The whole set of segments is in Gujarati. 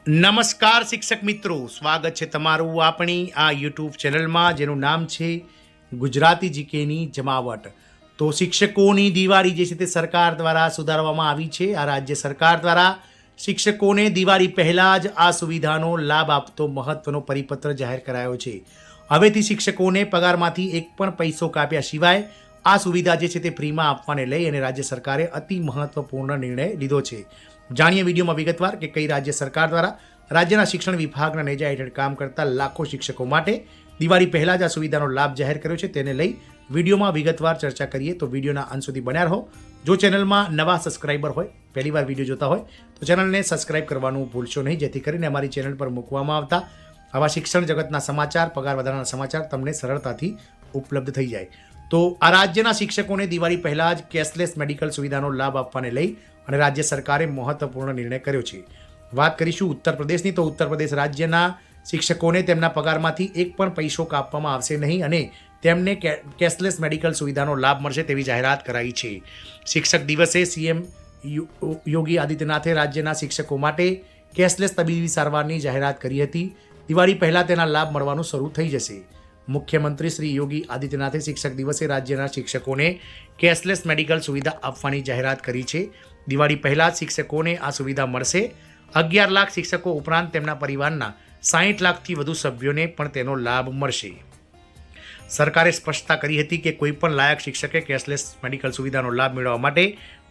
નમસ્કાર શિક્ષક મિત્રો, સ્વાગત છે તમારું આપણી આ યુટ્યુબ ચેનલમાં જેનું નામ છે ગુજરાતી જીકેની જમાવટ। તો શિક્ષકોની દિવાળી જે છે તે સરકાર દ્વારા સુધારવામાં આવી છે। આ રાજ્ય સરકાર દ્વારા શિક્ષકોને દિવાળી પહેલાં જ આ સુવિધાનો લાભ આપતો મહત્વનો પરિપત્ર જાહેર કરાયો છે। હવેથી શિક્ષકોને પગારમાંથી એક પણ પૈસો કાપ્યા સિવાય આ સુવિધા જે છે તે ફ્રીમાં આપવાને લઈ અને રાજ્ય સરકારે અતિ મહત્વપૂર્ણ નિર્ણય લીધો છે। જાણીએ વિડીયોમાં વિગતવાર કે કઈ રાજ્ય સરકાર દ્વારા રાજ્યના શિક્ષણ વિભાગના નેજા હેઠળ કામ કરતા લાખો શિક્ષકો માટે દિવાળી પહેલાં જ આ સુવિધાનો લાભ જાહેર કર્યો છે, તેને લઈ વિડીયોમાં વિગતવાર ચર્ચા કરીએ। તો વિડીયોના અંત સુધી બન્યા રહો। જો ચેનલમાં નવા સબસ્ક્રાઈબર હોય, પહેલીવાર વિડીયો જોતા હોય તો ચેનલને સબસ્ક્રાઈબ કરવાનું ભૂલશો નહીં, જેથી કરીને અમારી ચેનલ પર મૂકવામાં આવતા આવા શિક્ષણ જગતના સમાચાર, પગાર વધારાના સમાચાર તમને સરળતાથી ઉપલબ્ધ થઈ જાય। તો આ રાજ્યના શિક્ષકોને દિવાળી પહેલાં જ કેશલેસ મેડિકલ સુવિધાનો લાભ આપવાને લઈ અને રાજ્ય સરકારે મહત્વપૂર્ણ નિર્ણય કર્યો છે। વાત કરીશું ઉત્તર પ્રદેશની, તો ઉત્તર પ્રદેશ રાજ્યના શિક્ષકોને તેમના પગારમાંથી એક પણ પૈસો કાપવામાં આવશે નહીં અને તેમને કેશલેસ મેડિકલ સુવિધાનો લાભ મળશે તેવી જાહેરાત કરાઈ છે। શિક્ષક દિવસે સીએમ યોગી આદિત્યનાથે રાજ્યના શિક્ષકો માટે કેશલેસ તબીબી સારવારની જાહેરાત કરી હતી। દિવાળી પહેલાં તેના લાભ મળવાનું શરૂ થઈ જશે। મુખ્યમંત્રી શ્રી યોગી આદિત્યનાથે શિક્ષક દિવસે રાજ્યના શિક્ષકોને કેશલેસ મેડિકલ સુવિધા આપવાની જાહેરાત કરી છે। દિવાળી પહેલાં જ શિક્ષકોને આ સુવિધા મળશે। 11 લાખ શિક્ષકો ઉપરાંત તેમના પરિવારના 60 લાખથી વધુ સભ્યોને પણ તેનો લાભ મળશે। સરકારે સ્પષ્ટતા કરી હતી કે કોઈ પણ લાયક શિક્ષકે કેશલેસ મેડિકલ સુવિધાનો લાભ મેળવવા માટે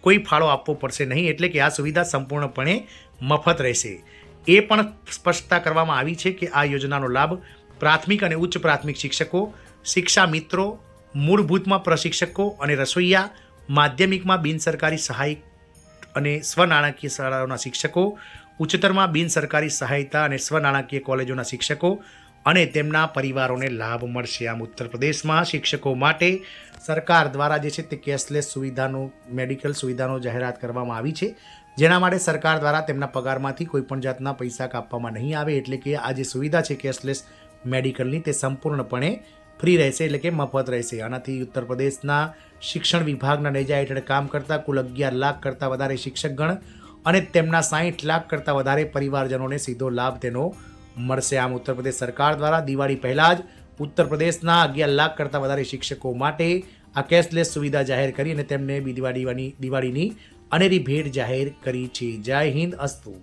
કોઈ ફાળો આપવો પડશે નહીં, એટલે કે આ સુવિધા સંપૂર્ણપણે મફત રહેશે। એ પણ સ્પષ્ટતા કરવામાં આવી છે કે આ યોજનાનો લાભ પ્રાથમિક અને ઉચ્ચ પ્રાથમિક શિક્ષકો, શિક્ષા મિત્રો, મૂળભૂતમાં પ્રશિક્ષકો અને રસોઈયા, માધ્યમિકમાં બિનસરકારી સહાયક અને સ્વનાણાકીય શાળાઓના શિક્ષકો, ઉચ્ચતરમાં બિનસરકારી સહાયતા અને સ્વનાણાકીય કોલેજોના શિક્ષકો અને તેમના પરિવારોને લાભ મળશે। આમ ઉત્તર પ્રદેશમાં શિક્ષકો માટે સરકાર દ્વારા જે છે તે કેશલેસ સુવિધાનો મેડિકલ સુવિધાનો જાહેરાત કરવામાં આવી છે, જેના માટે સરકાર દ્વારા તેમના પગારમાંથી કોઈ પણ જાતના પૈસા કાપવામાં નહીં આવે, એટલે કે આ જે સુવિધા છે કેશલેસ મેડિકલની તે સંપૂર્ણપણે ફ્રી રહેશે, એટલે કે મફત રહેશે। આનાથી ઉત્તર પ્રદેશના શિક્ષણ વિભાગના નેજા હેઠળ કામ કરતા કુલ 11 લાખ કરતાં વધારે શિક્ષકગણ અને તેમના 60 લાખ કરતાં વધારે પરિવારજનોને સીધો લાભ તેનો મળશે। આમ ઉત્તર પ્રદેશ સરકાર દ્વારા દિવાળી પહેલાં જ ઉત્તર પ્રદેશના 11 લાખ કરતાં વધારે શિક્ષકો માટે આ કેશલેસ સુવિધા જાહેર કરી અને તેમને દિવાળીની અનેરી ભેટ જાહેર કરી છે। જય હિન્દ, અસ્તુ।